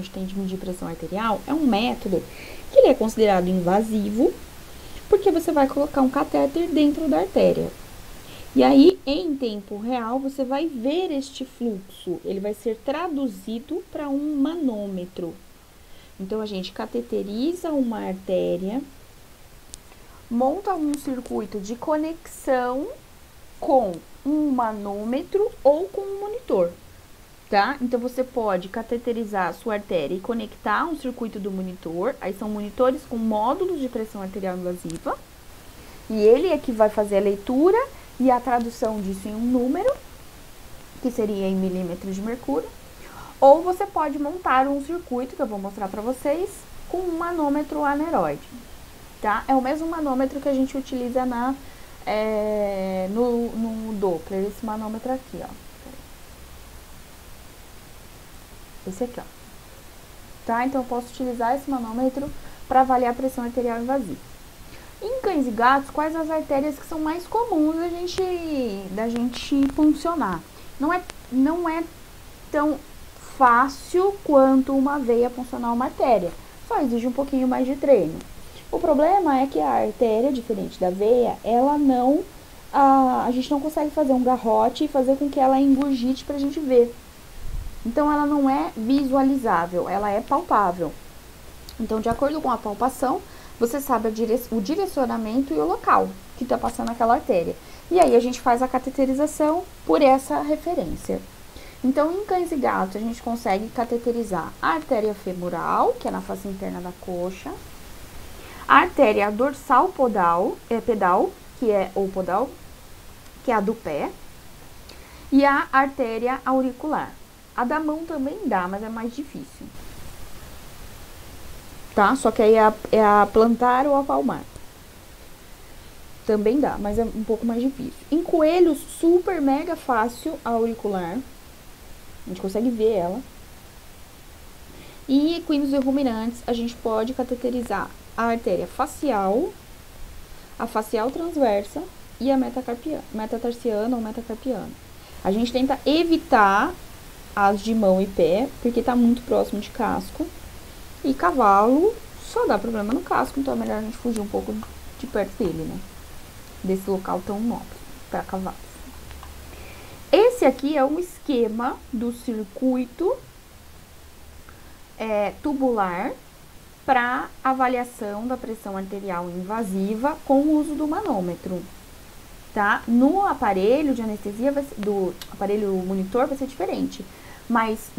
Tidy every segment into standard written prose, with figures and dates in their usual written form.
gente tem de medir pressão arterial é um método que ele é considerado invasivo, porque você vai colocar um catéter dentro da artéria. E aí, em tempo real, você vai ver este fluxo, ele vai ser traduzido para um manômetro. Então, a gente cateteriza uma artéria, monta um circuito de conexão com um manômetro ou com um monitor, tá? Então, você pode cateterizar a sua artéria e conectar um circuito do monitor, aí são monitores com módulos de pressão arterial invasiva, e ele é que vai fazer a leitura e a tradução disso em um número, que seria em milímetros de mercúrio, ou você pode montar um circuito, que eu vou mostrar para vocês, com um manômetro aneroide, tá? É o mesmo manômetro que a gente utiliza no Doppler, esse manômetro aqui, ó. Esse aqui, ó. Tá? Então, eu posso utilizar esse manômetro para avaliar a pressão arterial invasiva. Em cães e gatos, quais as artérias que são mais comuns da gente funcionar? Não é tão fácil quanto uma veia funcionar uma artéria, só exige um pouquinho mais de treino. O problema é que a artéria, diferente da veia, ela não, a gente não consegue fazer um garrote e fazer com que ela engurgite pra gente ver. Então, ela não é visualizável, ela é palpável. Então, de acordo com a palpação, você sabe o direcionamento e o local que está passando aquela artéria. E aí, a gente faz a cateterização por essa referência. Então, em cães e gatos, a gente consegue cateterizar a artéria femoral, que é na face interna da coxa, a artéria dorsal pedal, que é a do pé, e a artéria auricular. A da mão também dá, mas é mais difícil. Tá? Só que aí é a plantar ou a palmar. Também dá, mas é um pouco mais difícil. Em coelhos, super mega fácil a auricular. A gente consegue ver ela. E em equinos e ruminantes, a gente pode cateterizar a artéria facial, a facial transversa e a metatarsiana ou metacarpiana. A gente tenta evitar as de mão e pé, porque tá muito próximo de casco. E cavalo só dá problema no casco, então é melhor a gente fugir um pouco de perto dele, né? Desse local tão nobre para cavalos. Esse aqui é um esquema do circuito tubular para avaliação da pressão arterial invasiva com o uso do manômetro, tá? No aparelho de anestesia, do aparelho monitor, vai ser diferente. Mas,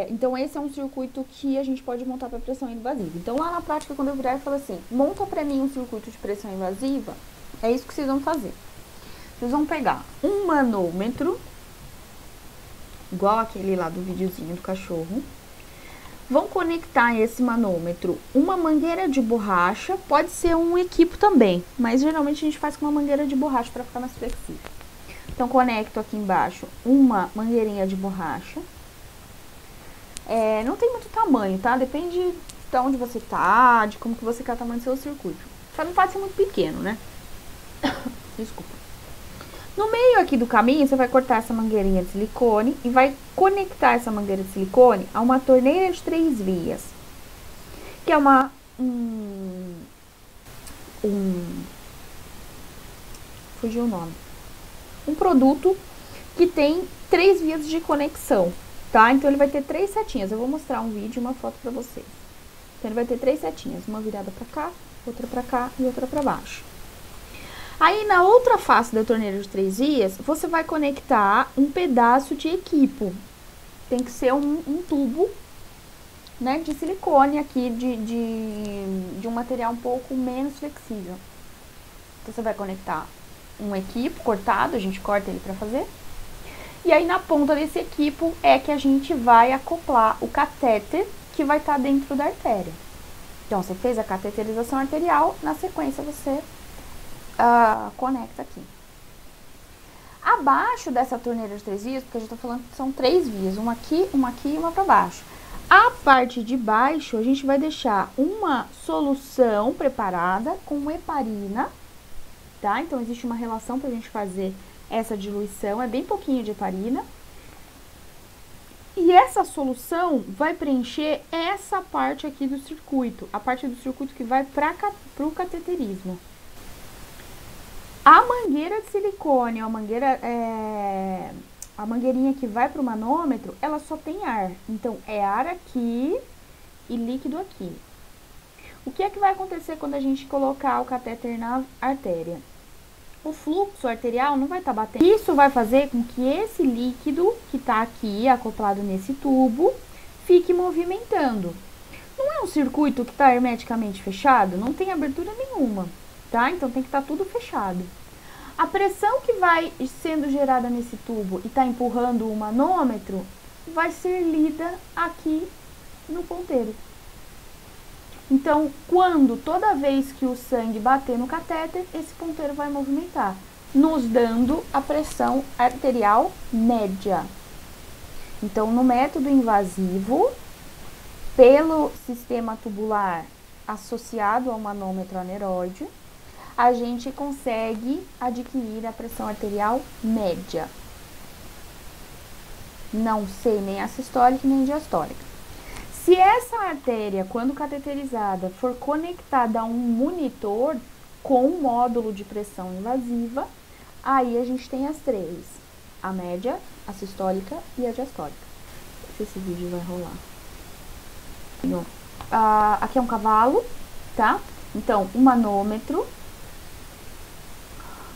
então, esse é um circuito que a gente pode montar para pressão invasiva. Então, lá na prática, quando eu virar e falar assim, monta para mim um circuito de pressão invasiva, é isso que vocês vão fazer. Vocês vão pegar um manômetro, igual aquele lá do videozinho do cachorro, vão conectar esse manômetro uma mangueira de borracha, pode ser um equipo também, mas geralmente a gente faz com uma mangueira de borracha para ficar mais flexível. Então, conecto aqui embaixo uma mangueirinha de borracha. Não tem muito tamanho, tá? Depende de onde você tá, de como que você quer o tamanho do seu circuito. Só não pode ser muito pequeno, né? Desculpa. No meio aqui do caminho, você vai cortar essa mangueirinha de silicone e vai conectar essa mangueira de silicone a uma torneira de 3 vias. Que é fugiu o nome. Um produto que tem 3 vias de conexão, tá? Então, ele vai ter 3 setinhas. Eu vou mostrar um vídeo e uma foto pra vocês. Então, ele vai ter 3 setinhas. Uma virada pra cá, outra pra cá e outra pra baixo. Aí, na outra face da torneira de 3 vias, você vai conectar um pedaço de equipo. Tem que ser um tubo, né, de silicone aqui, de um material um pouco menos flexível. Então, você vai conectar um equipo cortado, a gente corta ele para fazer. E aí, na ponta desse equipo é que a gente vai acoplar o catéter que vai estar dentro da artéria. Então, você fez a cateterização arterial, na sequência você conecta aqui. Abaixo dessa torneira de 3 vias, porque a gente tá falando que são 3 vias, uma aqui e uma para baixo. A parte de baixo, a gente vai deixar uma solução preparada com heparina, tá? Então, existe uma relação pra gente fazer essa diluição, é bem pouquinho de heparina. E essa solução vai preencher essa parte aqui do circuito, a parte do circuito que vai para o cateterismo. A mangueira de silicone, a mangueirinha que vai para o manômetro, ela só tem ar. Então, é ar aqui e líquido aqui. O que é que vai acontecer quando a gente colocar o catéter na artéria? O fluxo arterial não vai estar batendo. Isso vai fazer com que esse líquido que está aqui acoplado nesse tubo fique movimentando. Não é um circuito que está hermeticamente fechado? Não tem abertura nenhuma, tá? Então tem que estar tudo fechado. A pressão que vai sendo gerada nesse tubo e está empurrando o manômetro vai ser lida aqui no ponteiro. Então, toda vez que o sangue bater no catéter, esse ponteiro vai movimentar, nos dando a pressão arterial média. Então, no método invasivo, pelo sistema tubular associado ao manômetro aneroide, a gente consegue adquirir a pressão arterial média. Não sei nem a sistólica nem a diastólica. Se essa artéria, quando cateterizada, for conectada a um monitor com um módulo de pressão invasiva, aí a gente tem as três: a média, a sistólica e a diastólica. Não sei se esse vídeo vai rolar. Aqui é um cavalo, tá? Então, um manômetro,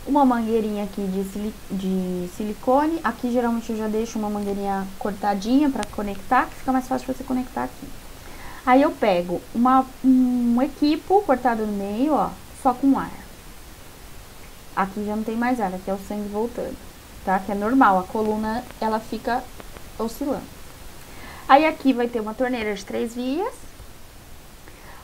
uma mangueirinha aqui de silicone. Aqui geralmente eu já deixo uma mangueirinha cortadinha para conectar, que fica mais fácil você conectar aqui. Aí eu pego um equipo cortado no meio, ó, só com ar. Aqui já não tem mais ar, aqui é o sangue voltando, tá? Que é normal, a coluna ela fica oscilando. Aí aqui vai ter uma torneira de 3 vias,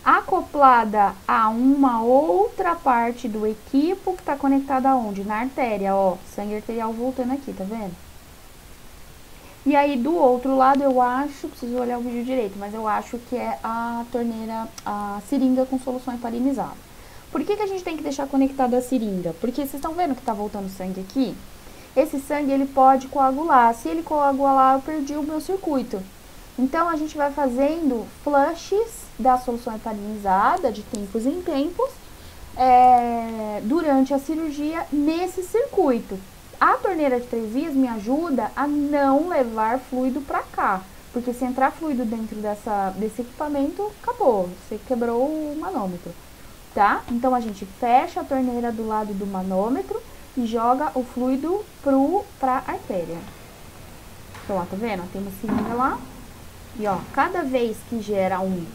acoplada a uma outra parte do equipo que está conectada aonde? Na artéria, ó, sangue arterial voltando aqui, tá vendo? E aí do outro lado eu acho, preciso olhar o vídeo direito, mas eu acho que é a torneira, a seringa com solução heparinizada. Por que a gente tem que deixar conectada a seringa? Porque vocês estão vendo que tá voltando sangue aqui? Esse sangue ele pode coagular, se ele coagular eu perdi o meu circuito. Então a gente vai fazendo flushes da solução heparinizada de tempos em tempos durante a cirurgia nesse circuito. A torneira de 3 vias me ajuda a não levar fluido para cá, porque se entrar fluido dentro desse equipamento, acabou, você quebrou o manômetro, tá? Então a gente fecha a torneira do lado do manômetro e joga o fluido pra artéria. Então, ó, tá vendo? Tem uma seringa lá. E ó, cada vez que gera um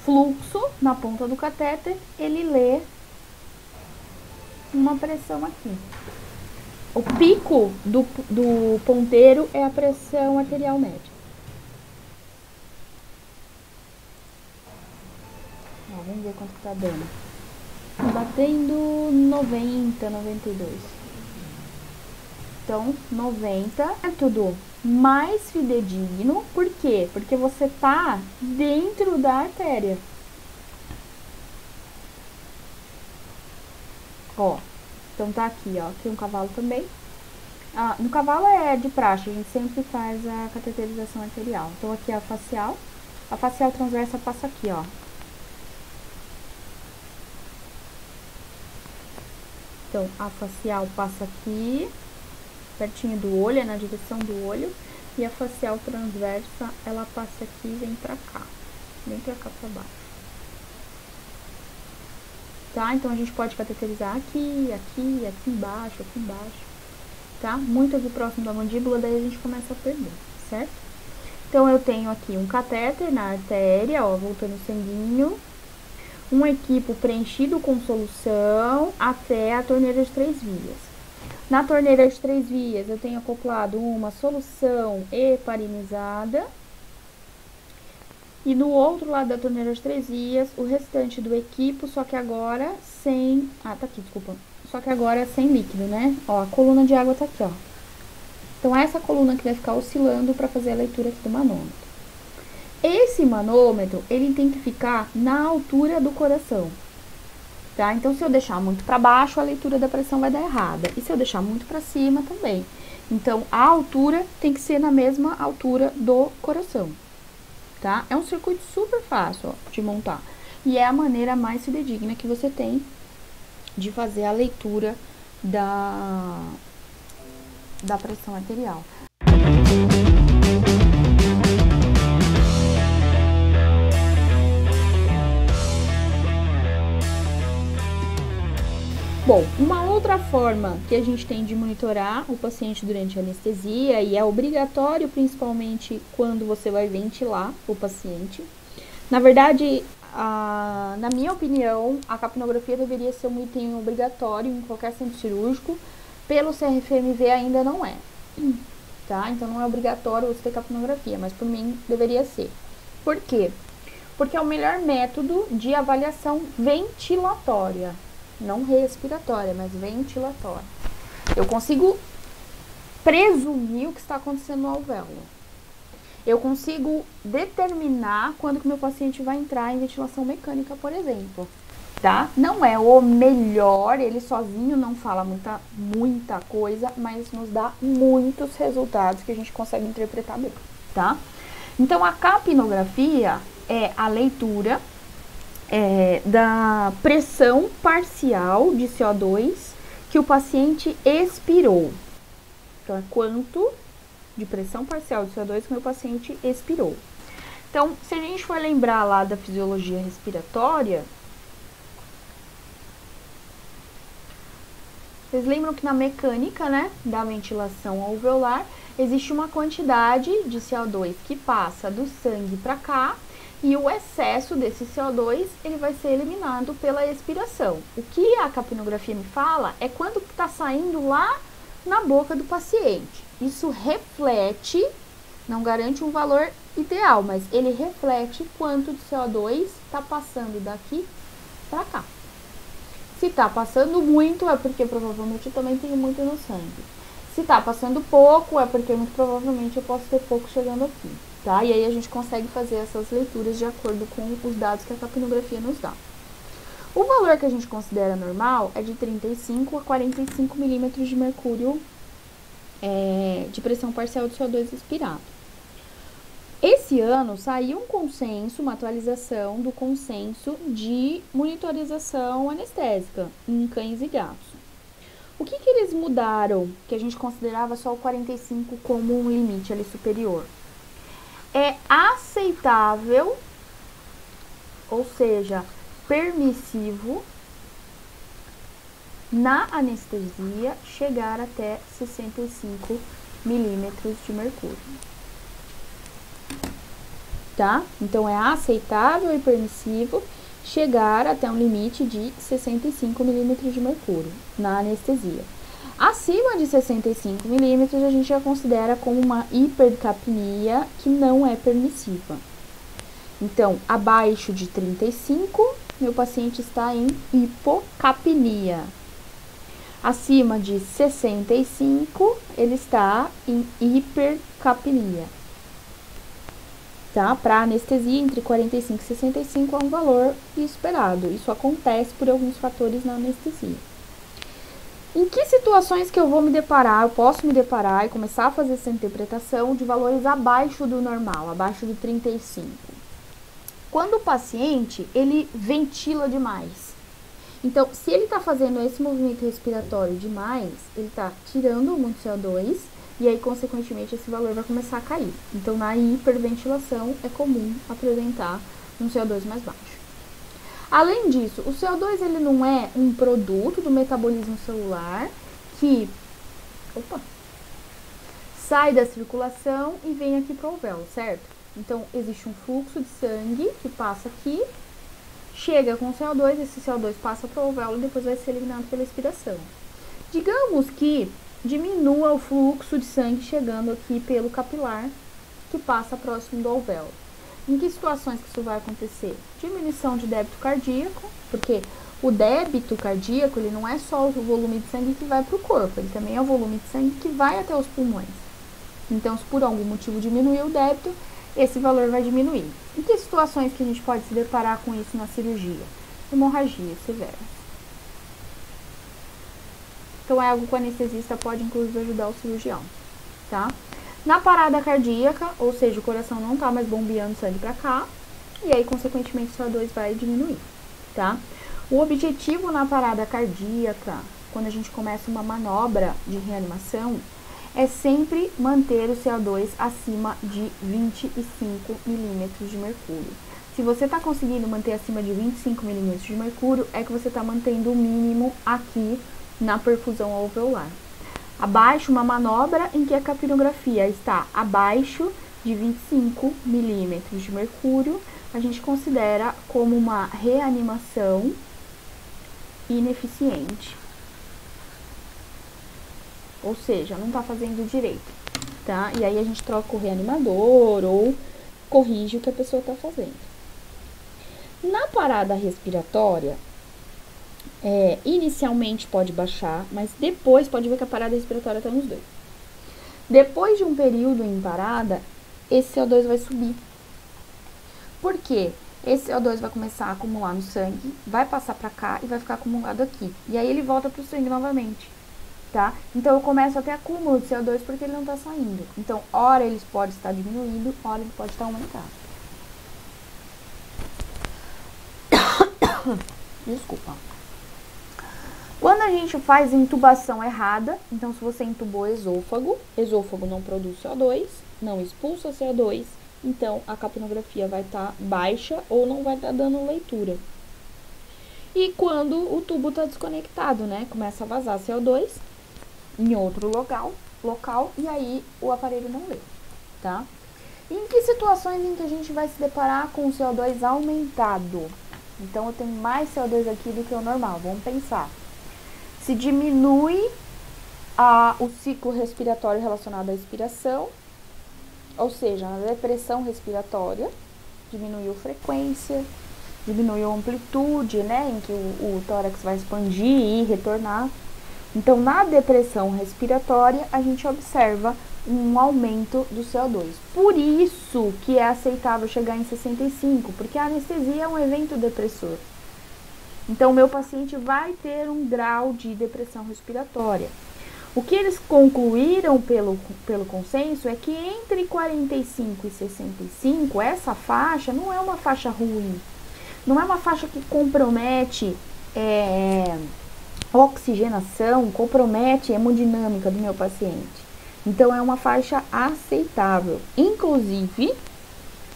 fluxo na ponta do catéter, ele lê uma pressão aqui. O pico do ponteiro é a pressão arterial média. Ó, vamos ver quanto que tá dando. Tá batendo 90, 92. Então, 90 é tudo mais fidedigno. Por quê? Porque você tá dentro da artéria. Ó, então tá aqui, ó. Tem um cavalo também. No cavalo é de praxe, a gente sempre faz a cateterização arterial. Então aqui é a facial. A facial transversa passa aqui, ó. Então, a facial passa aqui, pertinho do olho, é na direção do olho. E a facial transversa, ela passa aqui e vem pra cá. Vem pra cá pra baixo. Tá? Então, a gente pode cateterizar aqui, aqui, aqui embaixo, tá? Muito aqui próximo da mandíbula, daí a gente começa a perder, certo? Então, eu tenho aqui um catéter na artéria, ó, voltando o sanguinho. Um equipo preenchido com solução até a torneira de 3 vias. Na torneira de 3 vias, eu tenho acoplado uma solução heparinizada. E no outro lado da torneira de 3 vias, o restante do equipo, só que agora sem... tá aqui, desculpa. Só que agora sem líquido, né? Ó, a coluna de água tá aqui, ó. Então, essa coluna que vai ficar oscilando para fazer a leitura aqui do manômetro. Esse manômetro, ele tem que ficar na altura do coração, tá? Então, se eu deixar muito para baixo, a leitura da pressão vai dar errada. E se eu deixar muito para cima, também. Então, a altura tem que ser na mesma altura do coração, tá? É um circuito super fácil, ó, de montar. E é a maneira mais fidedigna que você tem de fazer a leitura da pressão arterial. Bom, uma outra forma que a gente tem de monitorar o paciente durante a anestesia, e é obrigatório principalmente quando você vai ventilar o paciente. Na verdade, na minha opinião, a capnografia deveria ser um item obrigatório em qualquer centro cirúrgico. Pelo CRFMV ainda não é, tá? Então não é obrigatório você ter capnografia, mas por mim deveria ser. Por quê? Porque é o melhor método de avaliação ventilatória. Não respiratória, mas ventilatória. Eu consigo presumir o que está acontecendo no alvéolo. Eu consigo determinar quando que meu paciente vai entrar em ventilação mecânica, por exemplo, tá? Não é o melhor, ele sozinho não fala muita coisa, mas nos dá muitos resultados que a gente consegue interpretar bem, tá? Então, a capnografia é a leitura da pressão parcial de CO2 que o paciente expirou. Então, é quanto de pressão parcial de CO2 que o meu paciente expirou. Então, se a gente for lembrar lá da fisiologia respiratória, vocês lembram que na mecânica, né, da ventilação alveolar, existe uma quantidade de CO2 que passa do sangue para cá, e o excesso desse CO2 ele vai ser eliminado pela expiração. O que a capnografia me fala é quando está saindo lá na boca do paciente. Isso reflete, não garante um valor ideal, mas ele reflete quanto de CO2 está passando daqui para cá. Se está passando muito, é porque provavelmente eu também tenho muito no sangue. Se está passando pouco, é porque muito provavelmente eu posso ter pouco chegando aqui. Tá? E aí a gente consegue fazer essas leituras de acordo com os dados que a capnografia nos dá. O valor que a gente considera normal é de 35 a 45 milímetros de mercúrio de pressão parcial de CO2 expirado. Esse ano saiu um consenso, uma atualização do consenso de monitorização anestésica em cães e gatos. O que eles mudaram, que a gente considerava só o 45 como um limite ali superior? É aceitável, ou seja, permissivo, na anestesia, chegar até 65 milímetros de mercúrio. Tá? Então, é aceitável e permissivo chegar até um limite de 65 milímetros de mercúrio na anestesia. Acima de 65 milímetros, a gente já considera como uma hipercapnia que não é permissiva. Então, abaixo de 35, meu paciente está em hipocapnia. Acima de 65, ele está em hipercapnia. Tá? Para anestesia, entre 45 e 65 é um valor esperado. Isso acontece por alguns fatores na anestesia. Em que situações que eu vou me deparar, eu posso me deparar e começar a fazer essa interpretação de valores abaixo do normal, abaixo de 35? Quando o paciente, ele ventila demais. Então, se ele está fazendo esse movimento respiratório demais, ele está tirando muito CO2 e aí, consequentemente, esse valor vai começar a cair. Então, na hiperventilação, é comum apresentar um CO2 mais baixo. Além disso, o CO2 ele não é um produto do metabolismo celular que sai da circulação e vem aqui para o alvéolo, certo? Então, existe um fluxo de sangue que passa aqui, chega com CO2, esse CO2 passa para o alvéolo e depois vai ser eliminado pela expiração. Digamos que diminua o fluxo de sangue chegando aqui pelo capilar que passa próximo do alvéolo. Em que situações que isso vai acontecer? Diminuição de débito cardíaco, porque o débito cardíaco ele não é só o volume de sangue que vai para o corpo, ele também é o volume de sangue que vai até os pulmões. Então, se por algum motivo diminuir o débito, esse valor vai diminuir. Em que situações que a gente pode se deparar com isso na cirurgia? Hemorragia severa. Então, é algo que o anestesista pode, inclusive, ajudar o cirurgião. tá? Na parada cardíaca, ou seja, o coração não tá mais bombeando sangue pra cá, e aí, consequentemente, o CO2 vai diminuir, tá? O objetivo na parada cardíaca, quando a gente começa uma manobra de reanimação, é sempre manter o CO2 acima de 25 milímetros de mercúrio. Se você está conseguindo manter acima de 25 milímetros de mercúrio, é que você está mantendo o mínimo aqui na perfusão alveolar. Abaixo, uma manobra em que a capnografia está abaixo de 25 milímetros de mercúrio, a gente considera como uma reanimação ineficiente. Ou seja, não está fazendo direito, tá? E aí a gente troca o reanimador ou corrige o que a pessoa está fazendo. Na parada respiratória, inicialmente pode baixar, mas depois pode ver que a parada respiratória está nos dois. Depois de um período em parada, esse CO2 vai subir. Por quê? Esse CO2 vai começar a acumular no sangue, vai passar para cá e vai ficar acumulado aqui. E aí ele volta para o sangue novamente, tá? Então eu começo a ter acúmulo de CO2 porque ele não está saindo. Então, ora ele pode estar diminuindo, ora ele pode estar aumentando. Desculpa. Quando a gente faz intubação errada, então se você intubou esôfago não produz CO2, não expulsa CO2, então a capnografia vai estar baixa ou não vai estar dando leitura. E quando o tubo está desconectado, né, começa a vazar CO2 em outro local, e aí o aparelho não lê, tá? E em que situações em que a gente vai se deparar com o CO2 aumentado? Então, eu tenho mais CO2 aqui do que o normal, vamos pensar. Se diminui o ciclo respiratório relacionado à expiração, ou seja, na depressão respiratória, diminuiu a frequência, diminuiu a amplitude, né, em que o tórax vai expandir e retornar. Então, na depressão respiratória, a gente observa um aumento do CO2. Por isso que é aceitável chegar em 65, porque a anestesia é um evento depressor. Então, o meu paciente vai ter um grau de depressão respiratória. O que eles concluíram pelo consenso é que entre 45 e 65, essa faixa não é uma faixa ruim. Não é uma faixa que compromete oxigenação, compromete a hemodinâmica do meu paciente. Então, é uma faixa aceitável. Inclusive,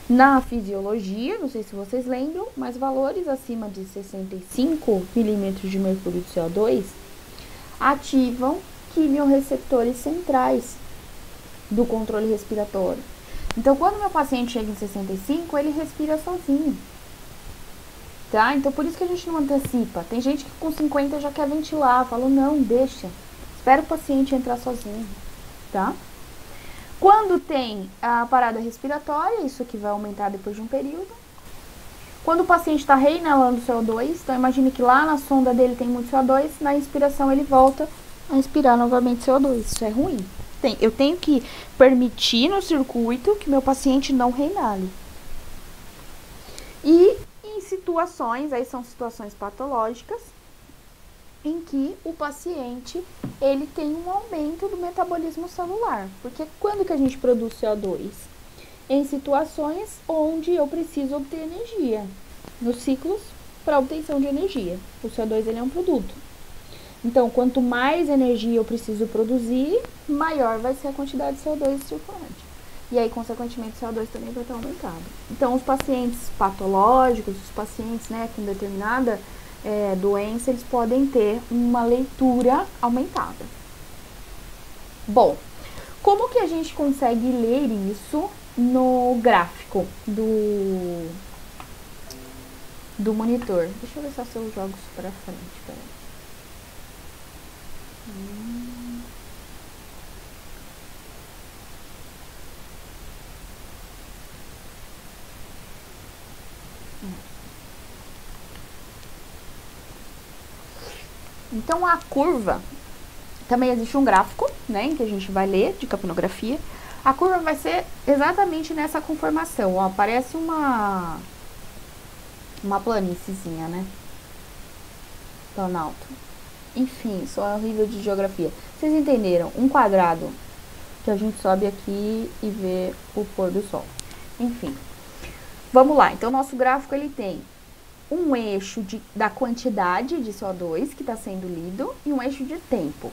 na fisiologia, não sei se vocês lembram, mas valores acima de 65 milímetros de mercúrio de CO2 ativam quimiorreceptores centrais do controle respiratório. Então, quando meu paciente chega em 65, ele respira sozinho, tá? Então, por isso que a gente não antecipa. Tem gente que com 50 já quer ventilar, fala, não, deixa, espera o paciente entrar sozinho, tá? Quando tem a parada respiratória, isso aqui vai aumentar depois de um período. Quando o paciente está reinalando CO2, então imagine que lá na sonda dele tem muito CO2, na inspiração ele volta a inspirar novamente CO2. Isso é ruim. Eu tenho que permitir no circuito que meu paciente não reinale. E em situações, aí são situações patológicas, em que o paciente ele tem um aumento do metabolismo celular. Porque quando que a gente produz CO2? Em situações onde eu preciso obter energia, nos ciclos para obtenção de energia. O CO2 ele é um produto. Então, quanto mais energia eu preciso produzir, maior vai ser a quantidade de CO2 circulante. E aí, consequentemente, o CO2 também vai estar aumentado. Então, os pacientes patológicos, os pacientes, né, com determinada doença, eles podem ter uma leitura aumentada. Bom, como que a gente consegue ler isso no gráfico do monitor? Deixa eu ver se eu jogo isso pra frente, peraí. Então, a curva, também existe um gráfico, né, em que a gente vai ler de capnografia. A curva vai ser exatamente nessa conformação, ó, parece uma planíciezinha, né, planalto. Enfim, sou horrível de geografia. Vocês entenderam? Um quadrado que a gente sobe aqui e vê o pôr do sol. Enfim, vamos lá. Então, nosso gráfico, ele tem um eixo da quantidade de CO2 que está sendo lido e um eixo de tempo.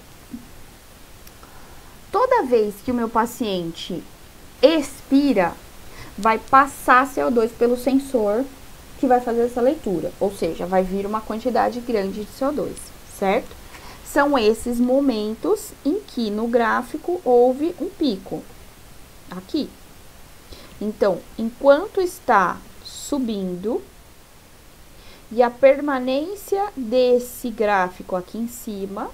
Toda vez que o meu paciente expira, vai passar CO2 pelo sensor que vai fazer essa leitura, ou seja, vai vir uma quantidade grande de CO2, certo? São esses momentos em que no gráfico houve um pico, aqui. Então, enquanto está subindo, e a permanência desse gráfico aqui em cima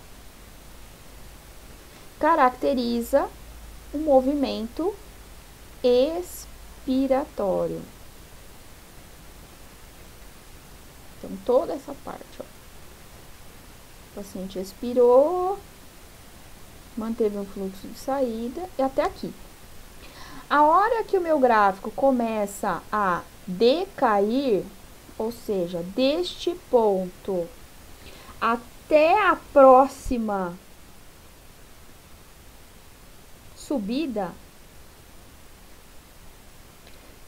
caracteriza um movimento expiratório. Então, toda essa parte, ó. O paciente expirou, manteve um fluxo de saída e até aqui. A hora que o meu gráfico começa a decair, ou seja, deste ponto até a próxima subida,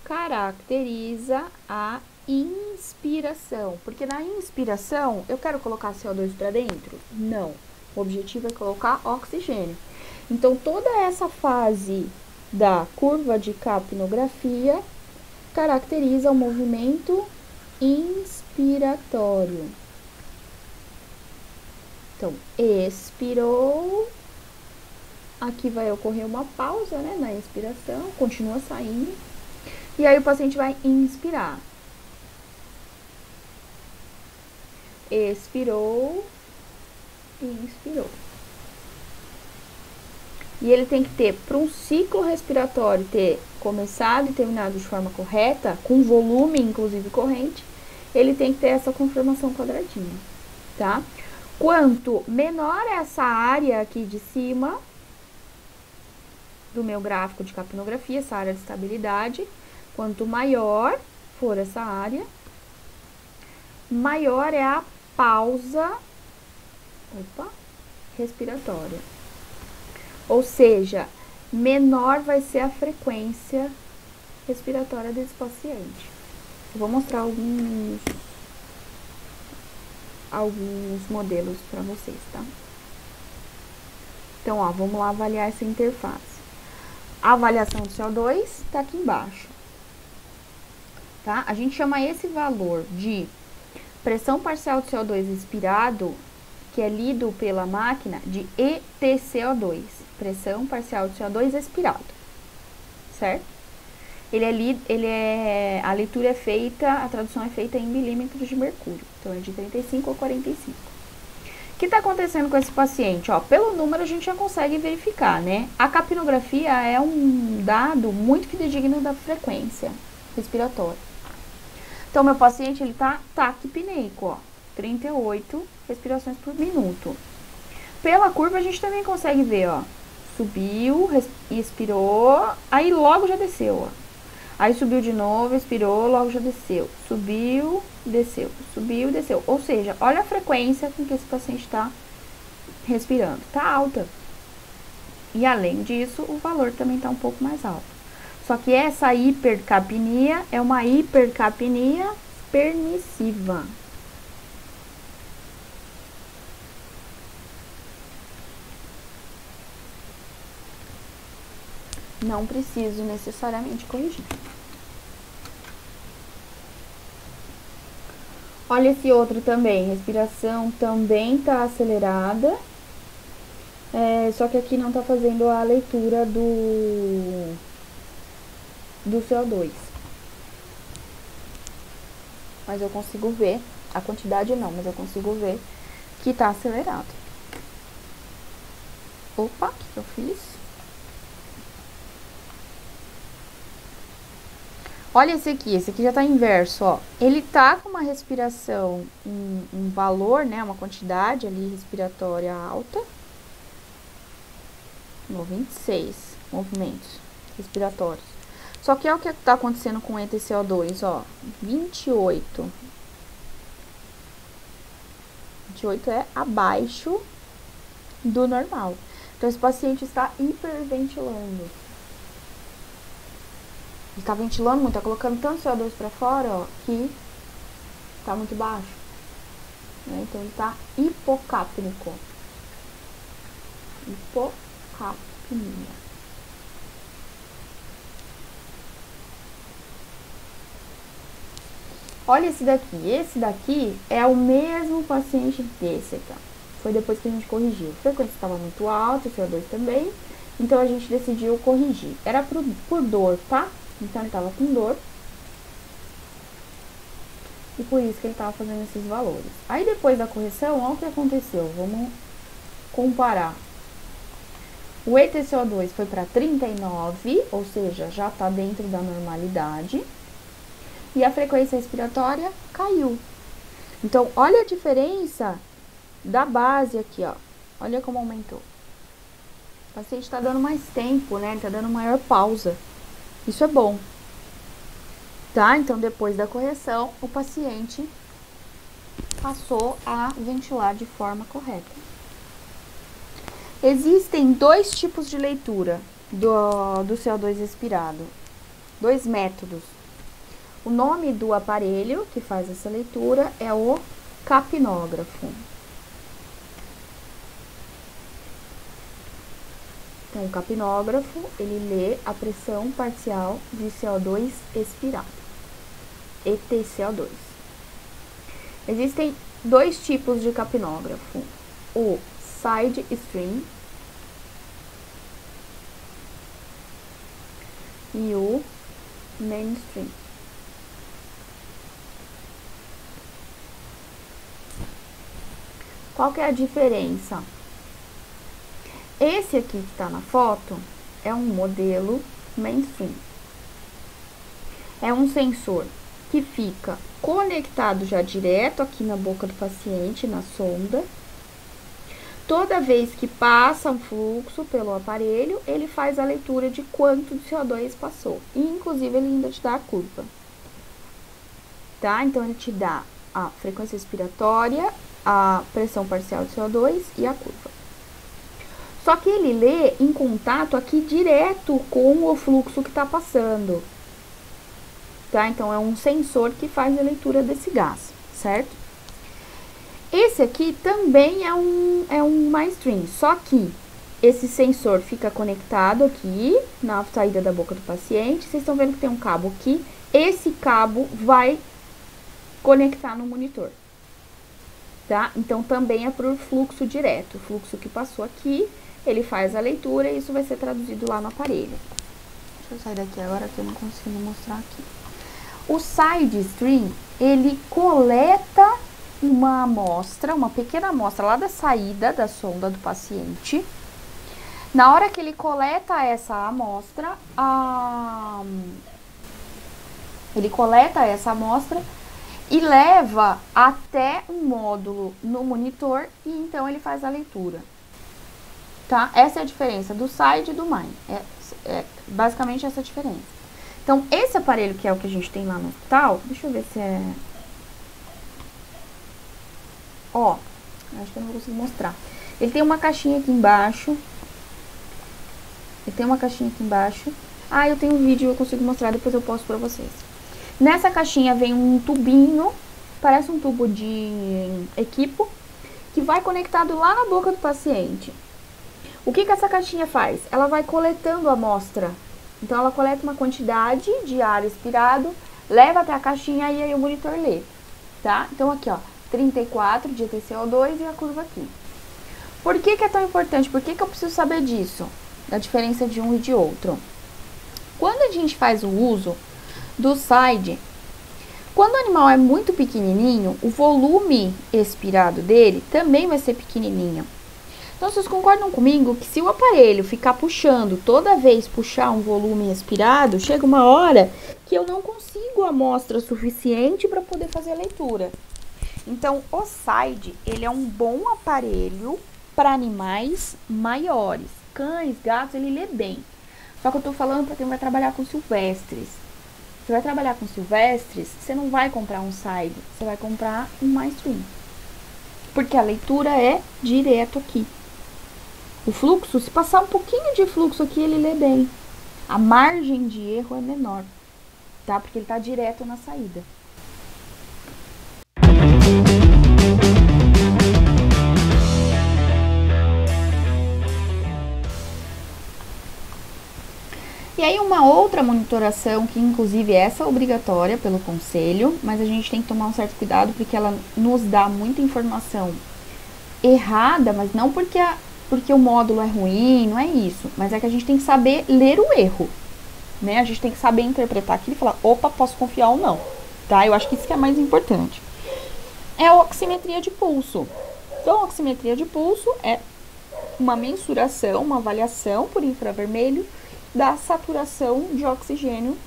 caracteriza a inspiração. Porque na inspiração, eu quero colocar CO2 para dentro? Não. O objetivo é colocar oxigênio. Então, toda essa fase da curva de capnografia caracteriza o movimento inspiratório. Então, expirou. Aqui vai ocorrer uma pausa, né, na expiração, continua saindo. E aí o paciente vai inspirar. Expirou, inspirou. E ele tem que ter, para um ciclo respiratório ter começado e terminado de forma correta, com volume, inclusive, corrente, ele tem que ter essa conformação quadradinha, tá? Quanto menor essa área aqui de cima do meu gráfico de capnografia, essa área de estabilidade, quanto maior for essa área, maior é a pausa respiratória. Ou seja, menor vai ser a frequência respiratória desse paciente. Eu vou mostrar alguns modelos para vocês, tá? Então, ó, vamos lá avaliar essa interface. A avaliação do CO2 está aqui embaixo, tá? A gente chama esse valor de pressão parcial de CO2 expirado, que é lido pela máquina, de ETCO2, pressão parcial de CO2 expirado, certo? A leitura é feita, a tradução é feita em milímetros de mercúrio, então é de 35 a 45. O que está acontecendo com esse paciente? Ó, pelo número a gente já consegue verificar, né? A capnografia é um dado muito fidedigno da frequência respiratória. Então, meu paciente, ele tá taquipneico, ó, 38 respirações por minuto. Pela curva a gente também consegue ver, ó, subiu, expirou, aí logo já desceu, ó. Aí subiu de novo, expirou, logo já desceu. Subiu, desceu, subiu, desceu. Ou seja, olha a frequência com que esse paciente está respirando. Tá alta. E além disso, o valor também tá um pouco mais alto. Só que essa hipercapnia é uma hipercapnia permissiva. Não preciso necessariamente corrigir. Olha esse outro também, respiração também tá acelerada, só que aqui não tá fazendo a leitura do CO2. Mas eu consigo ver, a quantidade não, mas eu consigo ver que tá acelerado. Opa, o que eu fiz? Olha esse aqui já tá inverso, ó. Ele tá com uma respiração, um valor, né, uma quantidade ali respiratória alta. 26 movimentos respiratórios. Só que é o que tá acontecendo com o ETCO2, ó, 28. 28 é abaixo do normal. Então, esse paciente está hiperventilando. Está ventilando muito, está colocando tanto CO2 para fora, ó, que está muito baixo. Né? Então, ele está hipocapnico. Hipocapnia. Olha esse daqui. Esse daqui é o mesmo paciente desse aqui, ó. Foi depois que a gente corrigiu. A frequência estava muito alta, o CO2 também. Então, a gente decidiu corrigir. Era por dor, tá? Então, ele estava com dor. E por isso que ele estava fazendo esses valores. Aí, depois da correção, olha o que aconteceu. Vamos comparar. O ETCO2 foi para 39, ou seja, já está dentro da normalidade. E a frequência respiratória caiu. Então, olha a diferença da base aqui, ó. Olha como aumentou. O paciente está dando mais tempo, né? Está dando maior pausa. Isso é bom. Tá? Então, depois da correção, o paciente passou a ventilar de forma correta. Existem dois tipos de leitura do CO2 expirado. Dois métodos. O nome do aparelho que faz essa leitura é o capnógrafo. Então, o capnógrafo, ele lê a pressão parcial de CO2 expirado, ETCO2. Existem dois tipos de capnógrafo, o side stream e o mainstream. Qual que é a diferença? Esse aqui que está na foto é um modelo mainstream. É um sensor que fica conectado já direto aqui na boca do paciente, na sonda. Toda vez que passa um fluxo pelo aparelho, ele faz a leitura de quanto de CO2 passou. E, inclusive, ele ainda te dá a curva. Tá? Então, ele te dá a frequência respiratória, a pressão parcial de CO2 e a curva. Só que ele lê em contato aqui direto com o fluxo que está passando. Tá? Então, é um sensor que faz a leitura desse gás, certo? Esse aqui também é um mainstream, só que esse sensor fica conectado aqui na saída da boca do paciente. Vocês estão vendo que tem um cabo aqui. Esse cabo vai conectar no monitor. Tá? Então, também é por fluxo direto. O fluxo que passou aqui, ele faz a leitura e isso vai ser traduzido lá no aparelho. Deixa eu sair daqui agora que eu não consigo mostrar aqui. O side stream, ele coleta uma amostra, uma pequena amostra lá da saída da sonda do paciente. Na hora que ele coleta essa amostra, e leva até um módulo no monitor e então ele faz a leitura. Tá? Essa é a diferença do side e do main. É basicamente essa a diferença. Então, esse aparelho que é o que a gente tem lá no hospital, deixa eu ver se é... Ó, acho que eu não vou conseguir mostrar. Ele tem uma caixinha aqui embaixo. Ah, eu tenho um vídeo, eu consigo mostrar, depois eu posto pra vocês. Nessa caixinha vem um tubinho, parece um tubo de equipo, que vai conectado lá na boca do paciente. O que essa caixinha faz? Ela vai coletando a amostra. Então, ela coleta uma quantidade de ar expirado, leva até a caixinha e aí o monitor lê, tá? Então, aqui, ó, 34 de ETCO2 e a curva aqui. Por que é tão importante? Por que eu preciso saber disso? Da diferença de um e de outro. Quando a gente faz o uso do side, quando o animal é muito pequenininho, o volume expirado dele também vai ser pequenininho. Então, vocês concordam comigo que se o aparelho ficar puxando, toda vez puxar um volume expirado, chega uma hora que eu não consigo amostra suficiente para poder fazer a leitura. Então, o side, ele é um bom aparelho para animais maiores. Cães, gatos, ele lê bem. Só que eu tô falando para quem vai trabalhar com silvestres. Você vai trabalhar com silvestres, você não vai comprar um side, você vai comprar um mainstream. Porque a leitura é direto aqui. O fluxo, se passar um pouquinho de fluxo aqui, ele lê bem. A margem de erro é menor, tá? Porque ele tá direto na saída. E aí uma outra monitoração, que inclusive essa é obrigatória pelo conselho, mas a gente tem que tomar um certo cuidado porque ela nos dá muita informação errada, mas não porque o módulo é ruim, não é isso, mas é que a gente tem que saber ler o erro, né? A gente tem que saber interpretar aquilo e falar, opa, posso confiar ou não, tá? Eu acho que isso que é mais importante. É a oximetria de pulso. Então, a oximetria de pulso é uma mensuração, uma avaliação por infravermelho da saturação de oxigênio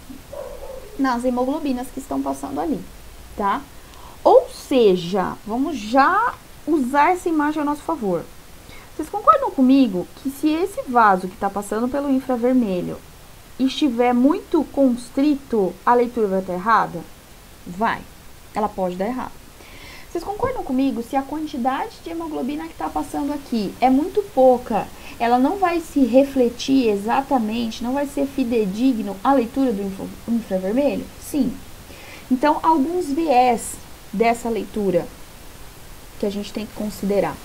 nas hemoglobinas que estão passando ali, tá? Ou seja, vamos já usar essa imagem a nosso favor. Vocês concordam comigo que se esse vaso que está passando pelo infravermelho estiver muito constrito, a leitura vai estar errada? Vai, ela pode dar errado. Vocês concordam comigo se a quantidade de hemoglobina que está passando aqui é muito pouca, ela não vai se refletir exatamente, não vai ser fidedigno à leitura do infravermelho? Sim. Então, alguns viés dessa leitura que a gente tem que considerar.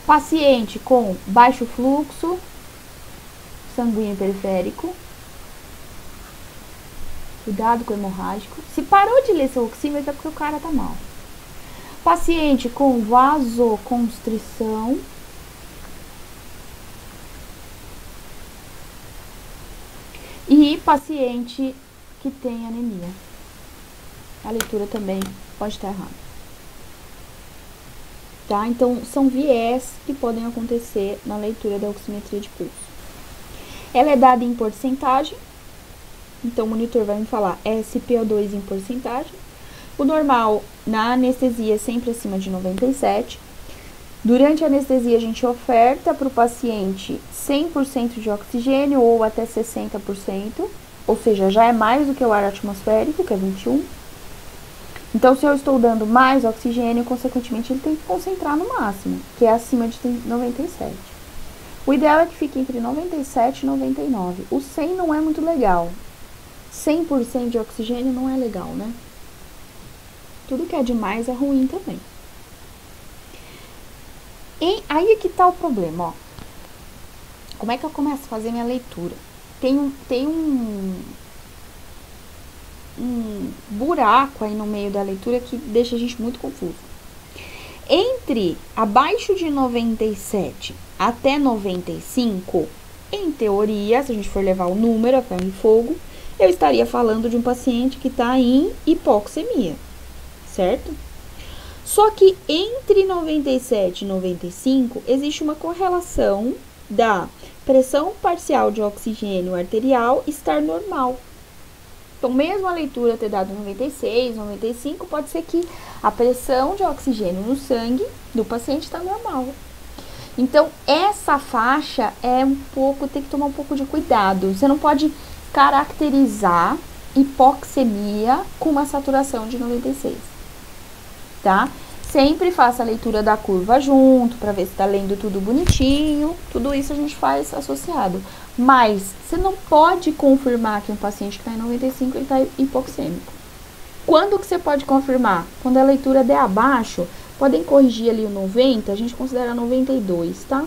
Paciente com baixo fluxo sanguíneo periférico. Cuidado com o hemorrágico. Se parou de ler seu oxímetro é porque o cara tá mal. Paciente com vasoconstrição. E paciente que tem anemia. A leitura também pode estar errada. Tá? Então, são viés que podem acontecer na leitura da oximetria de pulso. Ela é dada em porcentagem. Então, o monitor vai me falar SpO2 em porcentagem. O normal na anestesia é sempre acima de 97. Durante a anestesia, a gente oferta para o paciente 100% de oxigênio ou até 60%. Ou seja, já é mais do que o ar atmosférico, que é 21%. Então, se eu estou dando mais oxigênio, consequentemente, ele tem que concentrar no máximo, que é acima de 97. O ideal é que fique entre 97 e 99. O 100 não é muito legal. 100% de oxigênio não é legal, né? Tudo que é demais é ruim também. E aí é que tá o problema, ó. Como é que eu começo a fazer minha leitura? Tem um buraco aí no meio da leitura que deixa a gente muito confuso. Entre abaixo de 97 até 95, em teoria, se a gente for levar o número a ferro e fogo, eu estaria falando de um paciente que está em hipoxemia, certo? Só que entre 97 e 95 existe uma correlação da pressão parcial de oxigênio arterial estar normal. Então, mesmo a leitura ter dado 96, 95, pode ser que a pressão de oxigênio no sangue do paciente está normal. Então, essa faixa tem que tomar um pouco de cuidado. Você não pode caracterizar hipoxemia com uma saturação de 96, tá? Sempre faça a leitura da curva junto, para ver se tá lendo tudo bonitinho. Tudo isso a gente faz associado. Mas você não pode confirmar que um paciente que está em 95, ele está hipoxêmico. Quando que você pode confirmar? Quando a leitura der abaixo, podem corrigir ali o 90, a gente considera 92, tá?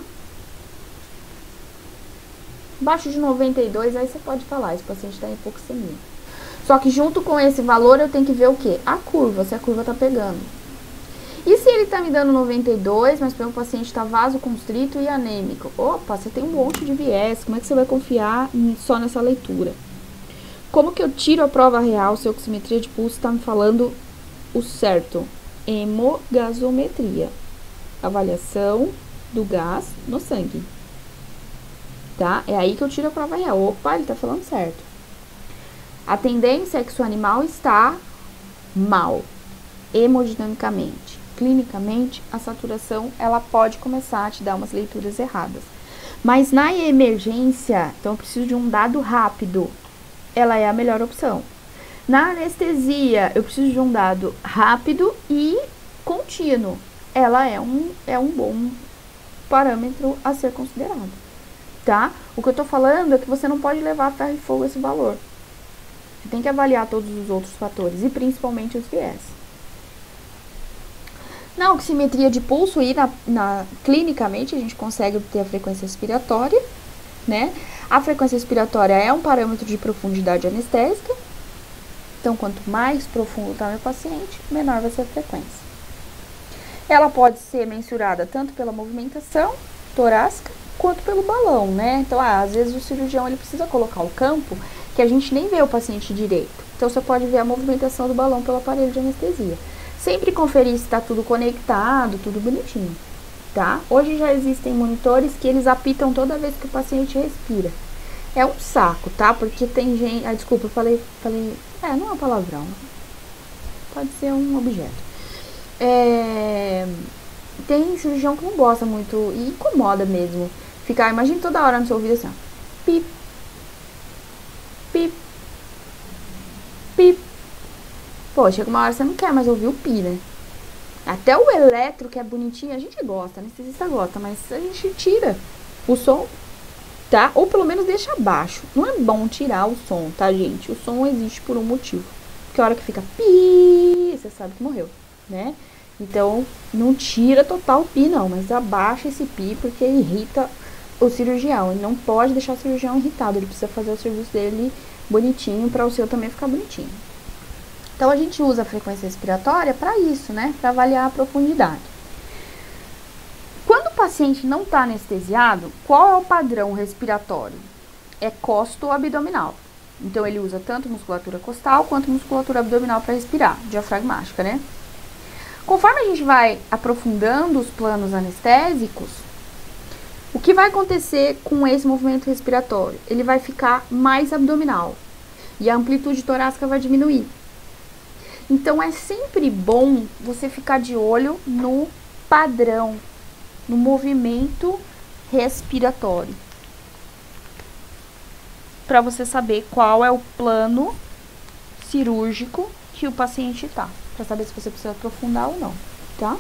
Abaixo de 92, aí você pode falar, esse paciente está em hipoxemia. Só que junto com esse valor, eu tenho que ver o quê? A curva, se a curva tá pegando. E se ele tá me dando 92, mas o paciente está vasoconstrito e anêmico? Opa, você tem um monte de viés, como é que você vai confiar só nessa leitura? Como que eu tiro a prova real se a oximetria de pulso está me falando o certo? Hemogasometria, avaliação do gás no sangue. Tá? É aí que eu tiro a prova real. Opa, ele tá falando certo. A tendência é que seu animal está mal, hemodinamicamente. Clinicamente, a saturação, ela pode começar a te dar umas leituras erradas. Mas na emergência, então eu preciso de um dado rápido, ela é a melhor opção. Na anestesia, eu preciso de um dado rápido e contínuo. ela é um bom parâmetro a ser considerado, tá? O que eu tô falando é que você não pode levar a ferro e fogo esse valor. Você tem que avaliar todos os outros fatores, e principalmente os viés. Na oximetria de pulso e clinicamente a gente consegue obter a frequência respiratória, né? A frequência respiratória é um parâmetro de profundidade anestésica. Então, quanto mais profundo está meu paciente, menor vai ser a frequência. Ela pode ser mensurada tanto pela movimentação torácica quanto pelo balão, né? Então, às vezes o cirurgião ele precisa colocar o campo que a gente nem vê o paciente direito. Então, você pode ver a movimentação do balão pelo aparelho de anestesia. Sempre conferir se está tudo conectado, tudo bonitinho, tá? Hoje já existem monitores que eles apitam toda vez que o paciente respira. É um saco, tá? Porque tem gente... Ah, desculpa, eu falei... não é um palavrão. Pode ser um objeto. Tem cirurgião que não gosta muito e incomoda mesmo. Imagina toda hora no seu ouvido assim, ó. Pip. Pip. Pip. Pô, chega uma hora que você não quer mais ouvir o pi, né? Até o eletro, que é bonitinho, a gente gosta, anestesista gosta, mas a gente tira o som, tá? Ou pelo menos deixa baixo. Não é bom tirar o som, tá, gente? O som existe por um motivo. Porque a hora que fica pi, você sabe que morreu, né? Então, não tira total o pi, não, mas abaixa esse pi porque irrita o cirurgião. Ele não pode deixar o cirurgião irritado, ele precisa fazer o serviço dele bonitinho para o seu também ficar bonitinho. Então, a gente usa a frequência respiratória para isso, né? Para avaliar a profundidade. Quando o paciente não está anestesiado, qual é o padrão respiratório? É costo-abdominal. Então, ele usa tanto musculatura costal quanto musculatura abdominal para respirar, diafragmática, né? Conforme a gente vai aprofundando os planos anestésicos, o que vai acontecer com esse movimento respiratório? Ele vai ficar mais abdominal e a amplitude torácica vai diminuir. Então, é sempre bom você ficar de olho no padrão, no movimento respiratório, para você saber qual é o plano cirúrgico que o paciente está, para saber se você precisa aprofundar ou não, tá?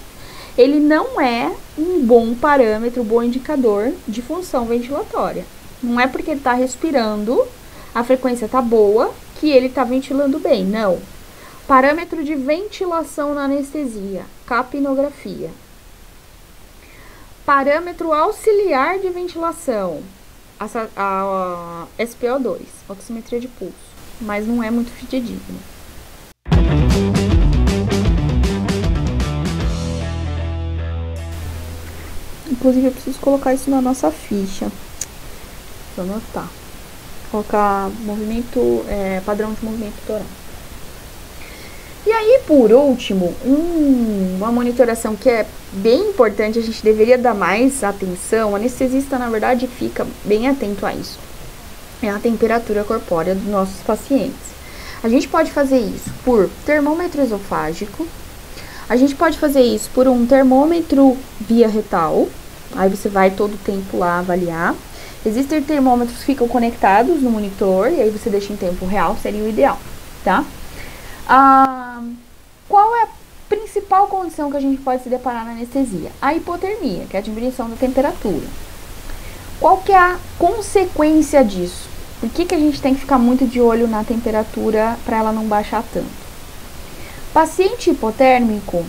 Ele não é um bom parâmetro, um bom indicador de função ventilatória. Não é porque ele está respirando, a frequência está boa, que ele está ventilando bem, não. Parâmetro de ventilação na anestesia, capnografia. Parâmetro auxiliar de ventilação, a SpO2, oximetria de pulso, mas não é muito fidedigno. Inclusive, eu preciso colocar isso na nossa ficha. Vou anotar. Colocar movimento, padrão de movimento torácico. E aí, por último, uma monitoração que é bem importante, a gente deveria dar mais atenção, o anestesista, na verdade, fica bem atento a isso. É a temperatura corpórea dos nossos pacientes. A gente pode fazer isso por termômetro esofágico, a gente pode fazer isso por um termômetro via retal, aí você vai todo o tempo lá avaliar. Existem termômetros que ficam conectados no monitor, e aí você deixa em tempo real, seria o ideal, tá? Qual é a principal condição que a gente pode se deparar na anestesia? A hipotermia, que é a diminuição da temperatura. Qual que é a consequência disso? Por que a gente tem que ficar muito de olho na temperatura para ela não baixar tanto? Paciente hipotérmico,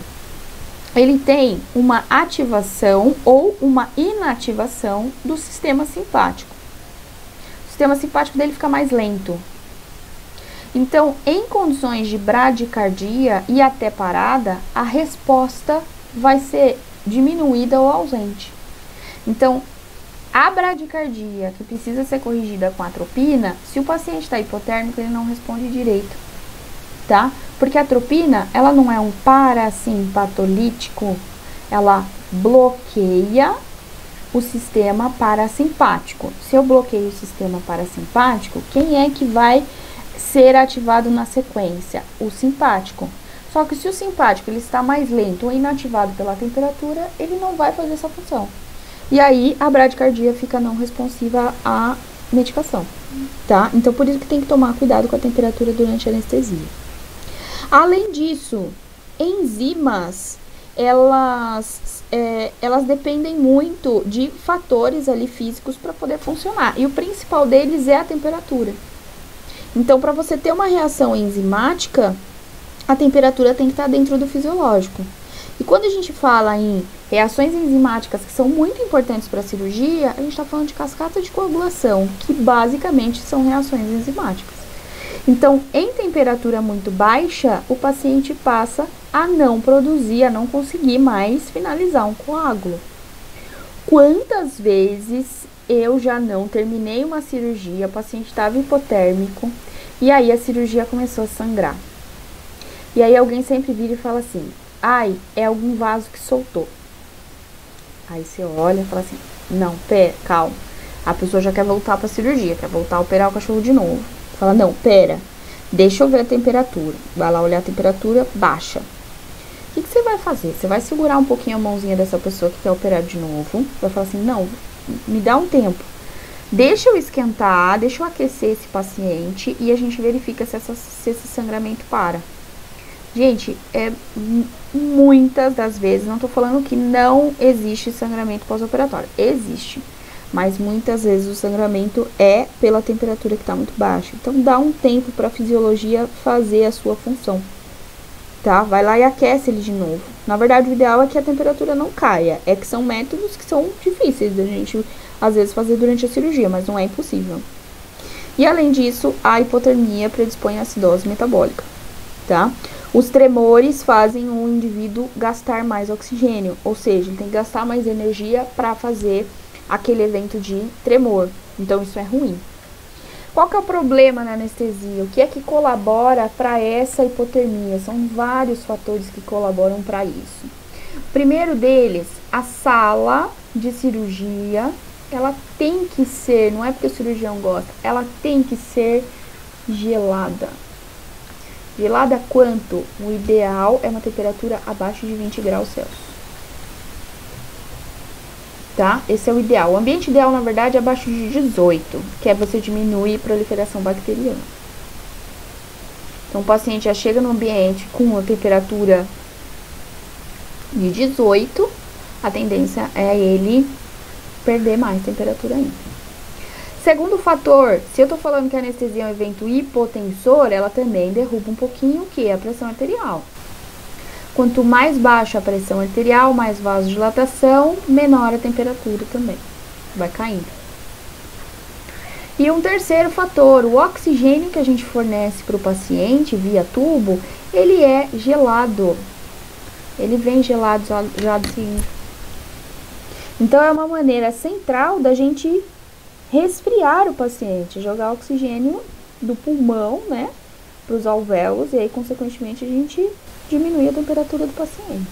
ele tem uma ativação ou uma inativação do sistema simpático. O sistema simpático dele fica mais lento. Então, em condições de bradicardia e até parada, a resposta vai ser diminuída ou ausente. Então, a bradicardia que precisa ser corrigida com atropina, se o paciente está hipotérmico, ele não responde direito, tá? Porque a atropina, ela não é um parasimpatolítico, ela bloqueia o sistema parasimpático. Se eu bloqueio o sistema parasimpático, quem é que vai ser ativado na sequência? O simpático. Só que se o simpático ele está mais lento ou inativado pela temperatura, ele não vai fazer essa função. E aí a bradicardia fica não responsiva à medicação, tá? Então por isso que tem que tomar cuidado com a temperatura durante a anestesia. Além disso, enzimas elas dependem muito de fatores ali físicos para poder funcionar. E o principal deles é a temperatura. Então, para você ter uma reação enzimática, a temperatura tem que estar dentro do fisiológico. E quando a gente fala em reações enzimáticas que são muito importantes para a cirurgia, a gente está falando de cascata de coagulação, que basicamente são reações enzimáticas. Então, em temperatura muito baixa, o paciente passa a não produzir, a não conseguir mais finalizar um coágulo. Quantas vezes eu já não terminei uma cirurgia, o paciente estava hipotérmico, e aí a cirurgia começou a sangrar. E aí alguém sempre vira e fala assim, ai, é algum vaso que soltou. Aí você olha e fala assim, não, pera, calma. A pessoa já quer voltar para a cirurgia, quer voltar a operar o cachorro de novo. Fala, não, pera, deixa eu ver a temperatura. Vai lá olhar a temperatura, baixa. O que você vai fazer? Você vai segurar um pouquinho a mãozinha dessa pessoa que quer operar de novo. Vai falar assim, não, me dá um tempo. Deixa eu esquentar, deixa eu aquecer esse paciente e a gente verifica se esse sangramento para. Gente, muitas das vezes, não tô falando que não existe sangramento pós-operatório. Existe. Mas muitas vezes o sangramento é pela temperatura que tá muito baixa. Então, dá um tempo para a fisiologia fazer a sua função. Tá? Vai lá e aquece ele de novo. Na verdade, o ideal é que a temperatura não caia. É que são métodos que são difíceis da gente, às vezes, fazer durante a cirurgia, mas não é impossível. E, além disso, a hipotermia predispõe à acidose metabólica, tá? Os tremores fazem o indivíduo gastar mais oxigênio, ou seja, ele tem que gastar mais energia para fazer aquele evento de tremor. Então, isso é ruim. Qual que é o problema na anestesia? O que é que colabora para essa hipotermia? São vários fatores que colaboram para isso. O primeiro deles, a sala de cirurgia, ela tem que ser, não é porque o cirurgião gosta, ela tem que ser gelada. Gelada quanto? O ideal é uma temperatura abaixo de 20 graus Celsius. Tá? Esse é o ideal. O ambiente ideal, na verdade, é abaixo de 18, que é você diminuir a proliferação bacteriana. Então, o paciente já chega no ambiente com a temperatura de 18, a tendência é ele perder mais temperatura ainda. Segundo fator, se eu tô falando que a anestesia é um evento hipotensor, ela também derruba um pouquinho o que? A pressão arterial. Quanto mais baixa a pressão arterial, mais vasodilatação, menor a temperatura também. Vai caindo. E um terceiro fator, o oxigênio que a gente fornece para o paciente via tubo, ele é gelado. Ele vem gelado já do seguinte. Então, é uma maneira central da gente resfriar o paciente, jogar oxigênio do pulmão, né, para os alvéolos, e aí, consequentemente, a gente diminui a temperatura do paciente.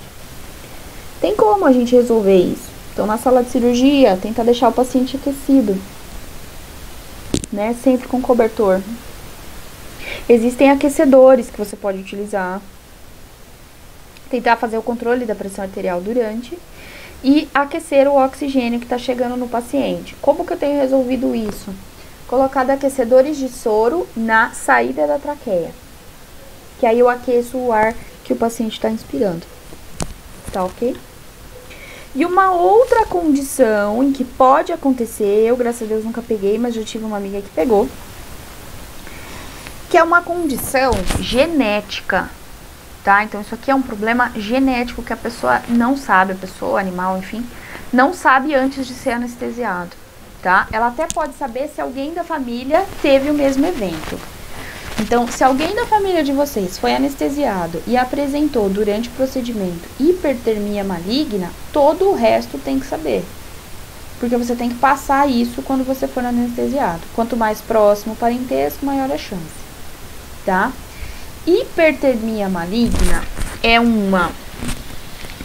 Tem como a gente resolver isso? Então, na sala de cirurgia, tentar deixar o paciente aquecido, né, sempre com cobertor. Existem aquecedores que você pode utilizar. Tentar fazer o controle da pressão arterial durante e aquecer o oxigênio que está chegando no paciente. Como que eu tenho resolvido isso? Colocado aquecedores de soro na saída da traqueia, que aí eu aqueço o ar que o paciente está inspirando, tá ok? E uma outra condição em que pode acontecer, eu graças a Deus nunca peguei, mas já tive uma amiga que pegou, que é uma condição genética, tá? Então, isso aqui é um problema genético que a pessoa não sabe, a pessoa, animal, enfim, não sabe antes de ser anestesiado, tá? Ela até pode saber se alguém da família teve o mesmo evento. Então, se alguém da família de vocês foi anestesiado e apresentou durante o procedimento hipertermia maligna, todo o resto tem que saber. Porque você tem que passar isso quando você for anestesiado. Quanto mais próximo o parentesco, maior a chance, tá? Hipertermia maligna é uma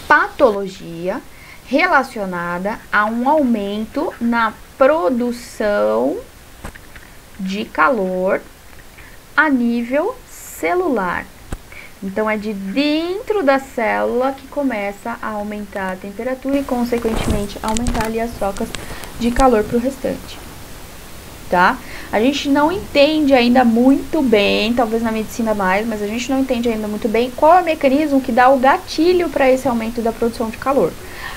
patologia relacionada a um aumento na produção de calor a nível celular. Então, é de dentro da célula que começa a aumentar a temperatura e, consequentemente, aumentar ali as trocas de calor para o restante. tá? A gente não entende ainda muito bem, talvez na medicina mais, mas a gente não entende ainda muito bem qual é o mecanismo que dá o gatilho para esse aumento da produção de calor.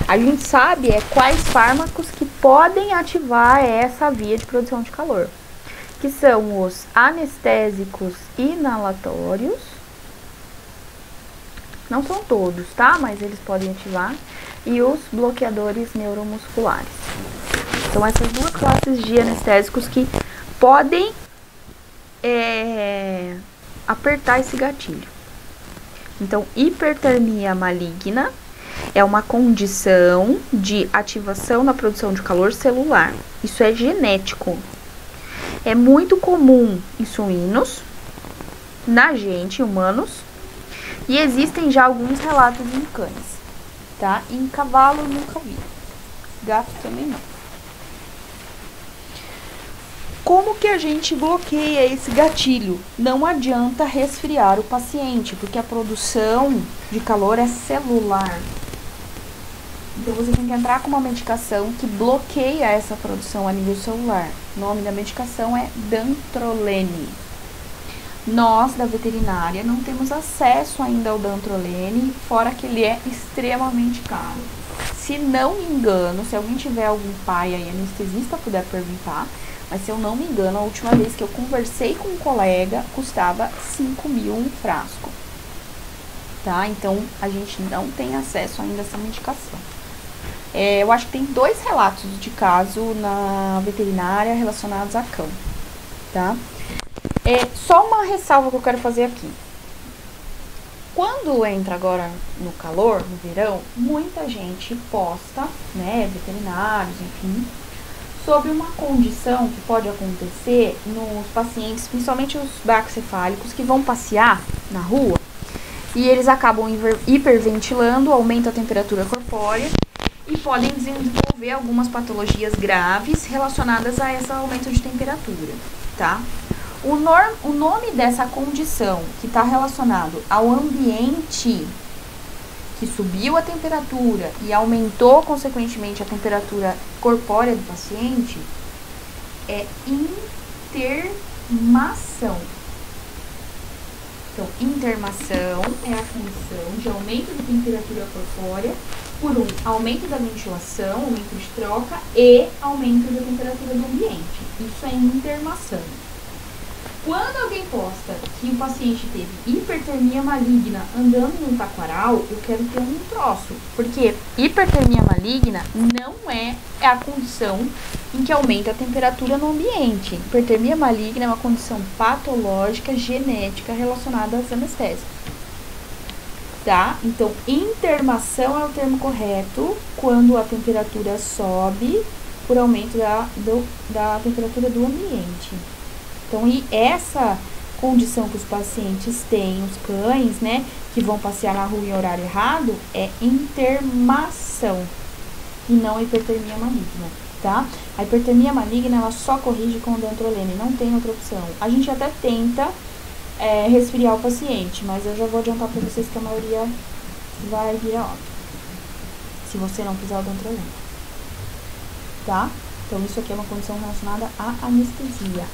A gente sabe quais fármacos que podem ativar essa via de produção de calor, que são os anestésicos inalatórios. Não são todos, tá? Mas eles podem ativar. E os bloqueadores neuromusculares. São essas duas classes de anestésicos que podem apertar esse gatilho. Então, hipertermia maligna é uma condição de ativação na produção de calor celular. Isso é genético. É muito comum em suínos, na gente, humanos, e existem já alguns relatos em cães, tá? Em cavalo nunca vi. Gato também não. Como que a gente bloqueia esse gatilho? Não adianta resfriar o paciente, porque a produção de calor é celular. Então, você tem que entrar com uma medicação que bloqueia essa produção a nível celular. O nome da medicação é dantrolene. Nós, da veterinária, não temos acesso ainda ao dantrolene, fora que ele é extremamente caro. Se não me engano, se alguém tiver algum pai aí, anestesista, puder perguntar, mas se eu não me engano, a última vez que eu conversei com um colega, custava 5 mil um frasco. Tá? Então, a gente não tem acesso ainda a essa medicação. Eu acho que tem 2 relatos de caso na veterinária relacionados a cão, tá? Só uma ressalva que eu quero fazer aqui. Quando entra agora no calor, no verão, muita gente posta, né, veterinários, enfim, sobre uma condição que pode acontecer nos pacientes, principalmente os braquicefálicos, que vão passear na rua e eles acabam hiperventilando, aumenta a temperatura corpórea e podem desenvolver algumas patologias graves relacionadas a esse aumento de temperatura, tá? O nome dessa condição que está relacionado ao ambiente que subiu a temperatura e aumentou, consequentemente, a temperatura corpórea do paciente é intermação. Então, intermação é a função de aumento da temperatura corpórea por um aumento da ventilação, aumento de troca e aumento da temperatura do ambiente. Isso é intermação. Quando alguém posta que o paciente teve hipertermia maligna andando no taquaral, eu quero ter um troço. Porque hipertermia maligna não é a condição em que aumenta a temperatura no ambiente. Hipertermia maligna é uma condição patológica, genética, relacionada aos anestésicos. Tá? Então, intermação é o termo correto quando a temperatura sobe por aumento da temperatura do ambiente. Então, e essa condição que os pacientes têm, os cães, né, que vão passear na rua em horário errado, é intermação e não hipertermia maligna, tá? A hipertermia maligna, ela só corrige com o dantrolene, não tem outra opção. A gente até tenta resfriar o paciente, mas eu já vou adiantar para vocês que a maioria vai virar óbito, se você não fizer o dantrolene, tá? Então, isso aqui é uma condição relacionada à anestesia.